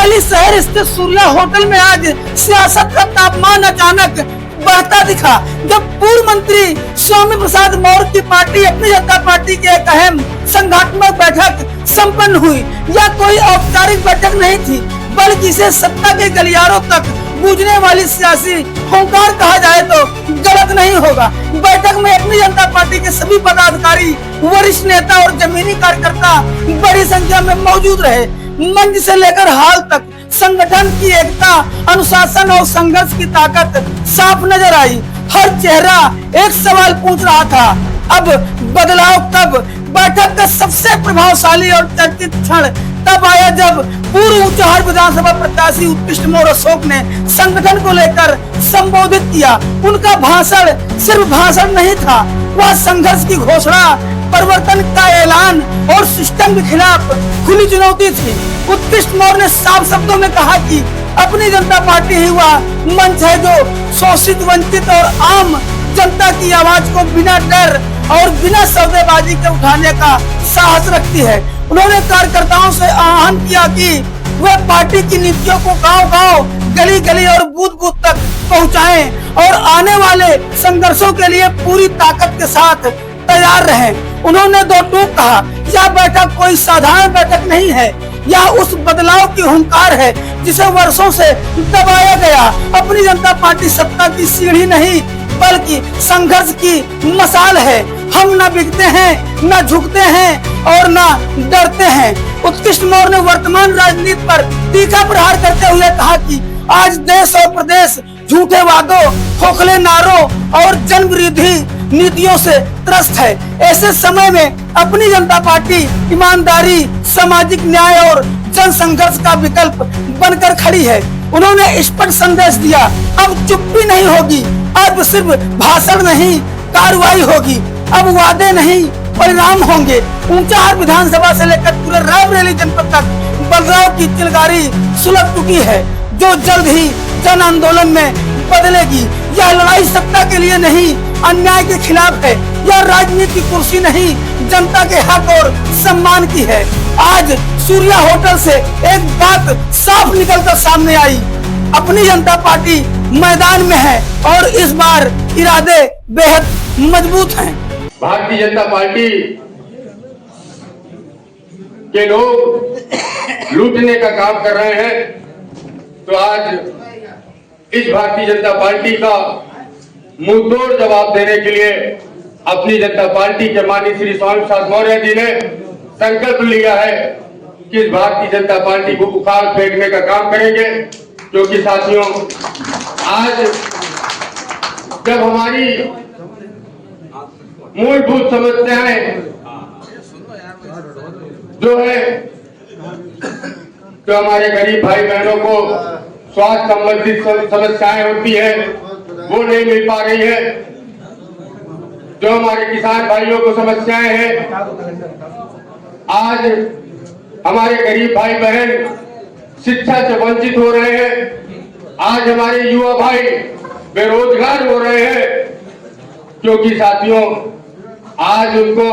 रायबरेली शहर स्थित सूर्या होटल में आज सियासत का तापमान अचानक बढ़ता दिखा, जब पूर्व मंत्री स्वामी प्रसाद मौर्य की पार्टी अपनी जनता पार्टी की एक अहम संगठनात्मक बैठक संपन्न हुई। यह कोई औपचारिक बैठक नहीं थी, बल्कि इसे सत्ता के गलियारों तक गूंजने वाली सियासी हुंकार कहा जाए तो गलत नहीं होगा। बैठक में अपनी जनता पार्टी के सभी पदाधिकारी, वरिष्ठ नेता और जमीनी कार्यकर्ता बड़ी संख्या में मौजूद रहे। मंच से लेकर हाल तक संगठन की एकता, अनुशासन और संघर्ष की ताकत साफ नजर आई। हर चेहरा एक सवाल पूछ रहा था, अब बदलाव कब? बैठक का सबसे प्रभावशाली और चर्चित क्षण तब आया जब पूर्व ऊंचाहार विधानसभा प्रत्याशी उत्कृष्ट मौर्य अशोक ने संगठन को लेकर संबोधित किया। उनका भाषण सिर्फ भाषण नहीं था, वह संघर्ष की घोषणा, परिवर्तन का ऐलान और सिस्टम के खिलाफ खुली चुनौती थी। उत्कृष्ट मौर्य ने साफ शब्दों में कहा कि अपनी जनता पार्टी ही वह मंच है जो शोषित, वंचित और आम जनता की आवाज को बिना डर और बिना सौदेबाजी के उठाने का साहस रखती है। उन्होंने कार्यकर्ताओं से आह्वान किया कि वे पार्टी की नीतियों को गांव-गांव, गली-गली और बूथ-बूथ तक पहुंचाएं और आने वाले संघर्षों के लिए पूरी ताकत के साथ तैयार रहें। उन्होंने दो टूक कहा, यह बैठक कोई साधारण बैठक नहीं है, यह उस बदलाव की हुंकार है जिसे वर्षों से दबाया गया। अपनी जनता पार्टी सत्ता की सीढ़ी नहीं बल्कि संघर्ष की मसाल है। हम न बिकते हैं, न झुकते हैं और न डरते हैं। उत्कृष्ट मौर्य ने वर्तमान राजनीति पर तीखा प्रहार करते हुए कहा कि आज देश और प्रदेश झूठे वादों, खोखले नारों और जन विरोधी नीतियों से त्रस्त है। ऐसे समय में अपनी जनता पार्टी ईमानदारी, सामाजिक न्याय और जन संघर्ष का विकल्प बनकर खड़ी है। उन्होंने स्पष्ट संदेश दिया, अब चुप्पी नहीं होगी, अब सिर्फ भाषण नहीं कार्रवाई होगी, अब वादे नहीं परिणाम होंगे। ऊंचाहार विधानसभा से लेकर पूरे रायबरेली जनपद तक बदलाव की चिलगारी सुलग चुकी है, जो जल्द ही जन आंदोलन में बदलेगी। यह लड़ाई सत्ता के लिए नहीं, अन्याय के खिलाफ है। यह राजनीति की कुर्सी नहीं, जनता के हक और सम्मान की है। आज सूर्या होटल से एक बात साफ निकलकर सामने आई, अपनी जनता पार्टी मैदान में है और इस बार इरादे बेहद मजबूत हैं। भारतीय जनता पार्टी के लोग लूटने का काम कर रहे हैं, तो आज इस भारतीय जनता पार्टी का मुंहतोड़ जवाब देने के लिए अपनी जनता पार्टी के माननीय श्री स्वामी प्रसाद मौर्य जी ने संकल्प लिया है कि इस भारतीय जनता पार्टी को उखाड़ फेंकने का काम करेंगे। क्योंकि साथियों, आज जब हमारी मूलभूत समस्याएं जो है, जो हमारे गरीब भाई बहनों को स्वास्थ्य संबंधित समस्याएं होती है वो नहीं मिल पा रही है, जो हमारे किसान भाइयों को समस्याएं हैं, आज हमारे गरीब भाई बहन शिक्षा से वंचित हो रहे हैं, आज हमारे युवा भाई बेरोजगार हो रहे हैं। क्योंकि साथियों, आज उनको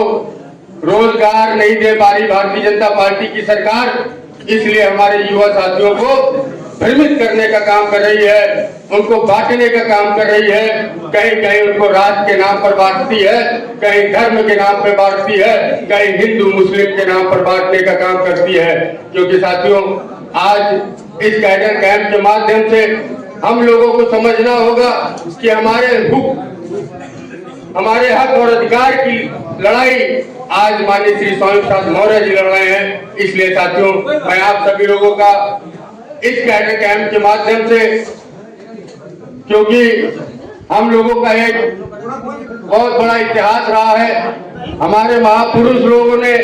रोजगार नहीं दे पा रही भारतीय जनता पार्टी की सरकार, इसलिए हमारे युवा साथियों को भ्रमित करने का काम कर रही है, उनको बांटने का काम कर रही है। कहीं कहीं उनको राज के नाम पर बांटती है, कहीं धर्म के नाम पर बांटती है, कहीं हिंदू मुस्लिम के नाम पर बांटने का काम करती है। क्योंकि साथियों, आज इस गाइडेंस कैंप के माध्यम से हम लोगों को समझना होगा कि हमारे हक और अधिकार की लड़ाई आज माननीय श्री स्वामी प्रसाद मौर्य जी लड़ रहे हैं। इसलिए साथियों, मैं आप सभी लोगों का इस गाइडेंस कैंप के माध्यम से, क्योंकि हम लोगों का एक बहुत बड़ा इतिहास रहा है, हमारे महापुरुष लोगों ने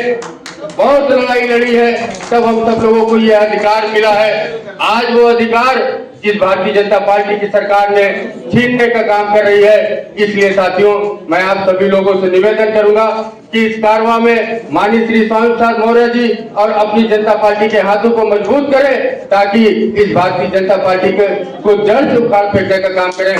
बहुत लड़ाई लड़ी है, तब हम सब लोगों को यह अधिकार मिला है। आज वो अधिकार जिस भारतीय जनता पार्टी की सरकार ने छीनने का काम कर रही है। इसलिए साथियों, मैं आप सभी लोगों से निवेदन करूंगा कि इस कारवां में माननीय श्री स्वामी प्रसाद मौर्य जी और अपनी जनता पार्टी के हाथों को मजबूत करें, ताकि इस भारतीय जनता पार्टी को जड़ से उखाड़ फेंकने का काम करें।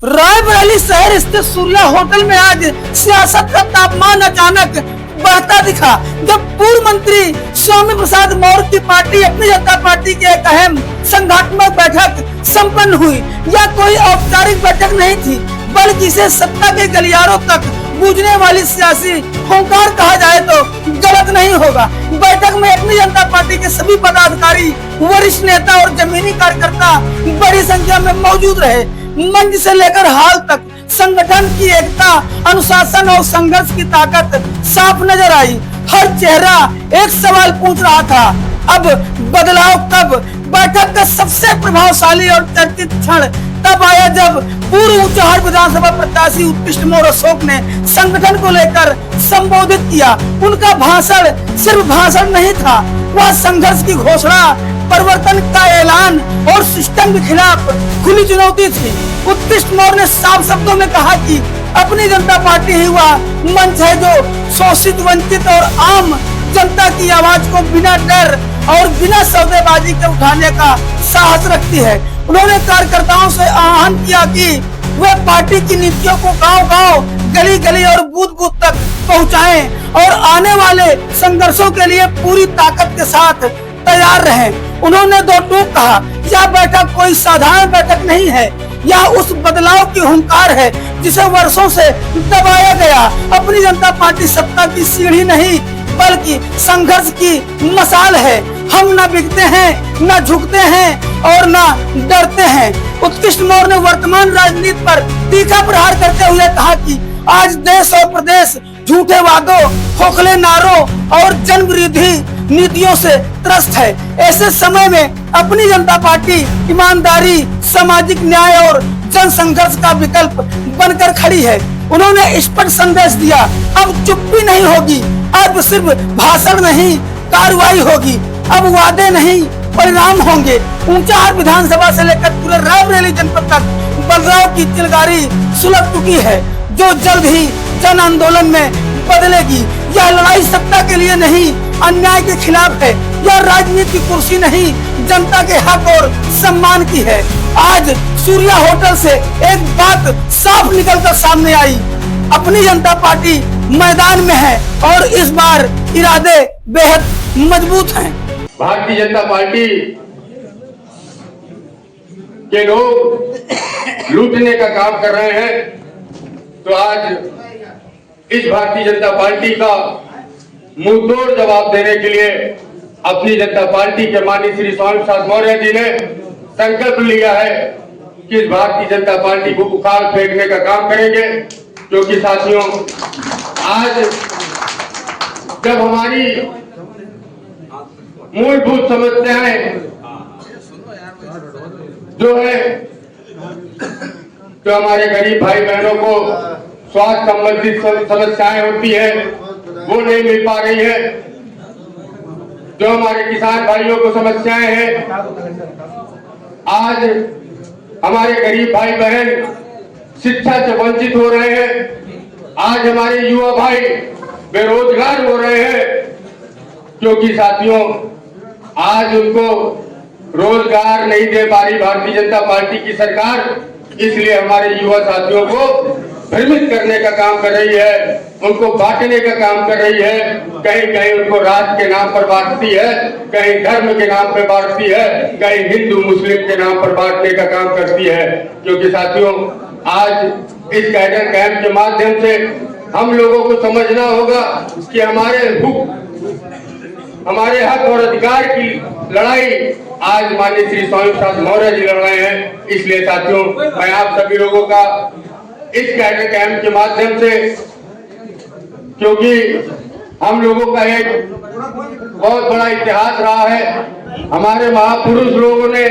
रायबरेली शहर स्थित सूर्या होटल में आज सियासत का तापमान अचानक बढ़ता दिखा जब पूर्व मंत्री स्वामी प्रसाद मौर्य की पार्टी अपनी जनता पार्टी की एक अहम संगठनात्मक बैठक संपन्न हुई। यह कोई औपचारिक बैठक नहीं थी, बल्कि इसे सत्ता के गलियारों तक गूंजने वाली सियासी हुंकार कहा जाए तो गलत नहीं होगा। बैठक में अपनी जनता पार्टी के सभी पदाधिकारी, वरिष्ठ नेता और जमीनी कार्यकर्ता बड़ी संख्या में मौजूद रहे। मंच से लेकर हाल तक संगठन की एकता, अनुशासन और संघर्ष की ताकत साफ नजर आई। हर चेहरा एक सवाल पूछ रहा था, अब बदलाव कब? बैठक का सबसे प्रभावशाली और चर्चित क्षण तब आया जब पूर्व ऊंचाहार विधानसभा प्रत्याशी उत्कृष्ट मौर्य अशोक ने संगठन को लेकर संबोधित किया। उनका भाषण सिर्फ भाषण नहीं था, वह संघर्ष की घोषणा, परिवर्तन का ऐलान और सिस्टम के खिलाफ खुली चुनौती थी। उत्कृष्ट मौर्य ने साफ शब्दों में कहा कि अपनी जनता पार्टी ही वह मंच है जो शोषित, वंचित और आम जनता की आवाज को बिना डर और बिना सौदेबाजी के उठाने का साहस रखती है। उन्होंने कार्यकर्ताओं से आह्वान किया कि वे पार्टी की नीतियों को गांव-गांव, गली-गली और बूथ-बूथ तक पहुंचाएं और आने वाले संघर्षों के लिए पूरी ताकत के साथ तैयार रहें। उन्होंने दो टूक कहा, यह बैठक कोई साधारण बैठक नहीं है, यह उस बदलाव की हुंकार है जिसे वर्षों से दबाया गया। अपनी जनता पार्टी सत्ता की सीढ़ी नहीं बल्कि संघर्ष की मसाल है। हम न बिकते हैं, न झुकते हैं और न डरते हैं। उत्कृष्ट मौर्य ने वर्तमान राजनीति पर तीखा प्रहार करते हुए कहा कि आज देश और प्रदेश झूठे वादों, खोखले नारों और जन विरोधी नीतियों से त्रस्त है। ऐसे समय में अपनी जनता पार्टी ईमानदारी, सामाजिक न्याय और जन संघर्ष का विकल्प बनकर खड़ी है। उन्होंने स्पष्ट संदेश दिया, अब चुप्पी नहीं होगी, अब सिर्फ भाषण नहीं कार्रवाई होगी, अब वादे नहीं परिणाम होंगे। ऊंचाहार विधानसभा से लेकर पूरे रायबरेली जनपद तक बदलाव की चिलगारी सुलग चुकी है, जो जल्द ही जन आंदोलन में बदलेगी। यह लड़ाई सत्ता के लिए नहीं, अन्याय के खिलाफ है। यह राजनीति की कुर्सी नहीं, जनता के हक और सम्मान की है। आज सूर्या होटल से एक बात साफ निकलकर सामने आई, अपनी जनता पार्टी मैदान में है और इस बार इरादे बेहद मजबूत हैं। भारतीय जनता पार्टी के लोग लूटने का काम कर रहे हैं, तो आज इस भारतीय जनता पार्टी का मुंहतोड़ जवाब देने के लिए अपनी जनता पार्टी के माननीय श्री स्वामी प्रसाद मौर्य जी ने संकल्प लिया है कि इस भारतीय जनता पार्टी को उखाड़ फेंकने का काम करेंगे। क्योंकि साथियों, आज जब हमारी मूलभूत समस्याएं जो है, जो हमारे गरीब भाई बहनों को स्वास्थ्य संबंधित समस्याएं होती है वो नहीं मिल पा रही है, जो हमारे किसान भाइयों को समस्याएं हैं, आज हमारे गरीब भाई बहन शिक्षा से वंचित हो रहे हैं, आज हमारे युवा भाई बेरोजगार हो रहे हैं। क्योंकि साथियों, आज उनको रोजगार नहीं दे पा रही भारतीय जनता पार्टी की सरकार, इसलिए हमारे युवा साथियों को भ्रमित करने का काम कर रही है, उनको बांटने का काम कर रही है। कहीं कहीं उनको राज के नाम पर बांटती है, कहीं धर्म के नाम पर बांटती है, कहीं हिंदू मुस्लिम के नाम पर बांटने का काम करती है। क्योंकि साथियों, आज इस कैडर कैंप के माध्यम से हम लोगों को समझना होगा कि हमारे हक और अधिकार की लड़ाई आज माननीय श्री स्वामी प्रसाद मौर्य जी लड़ रहे हैं। इसलिए साथियों, मैं आप सभी लोगों का इस कैडर कैंप के माध्यम से, क्योंकि हम लोगों का एक बहुत बड़ा इतिहास रहा है, हमारे महापुरुष लोगों ने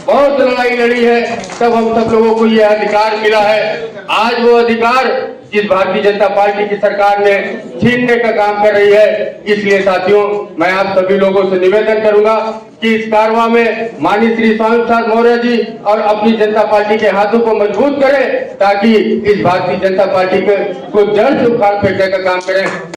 बहुत लड़ाई लड़ी है, तब हम सब लोगों को यह अधिकार मिला है। आज वो अधिकार जिस भारतीय जनता पार्टी की सरकार ने छीनने का काम कर रही है। इसलिए साथियों, मैं आप सभी लोगों से निवेदन करूंगा कि इस कारवां में माननीय श्री स्वामी प्रसाद मौर्य जी और अपनी जनता पार्टी के हाथों को मजबूत करें, ताकि इस भारतीय जनता पार्टी को जड़ से उखाड़ फेंकने का काम करें।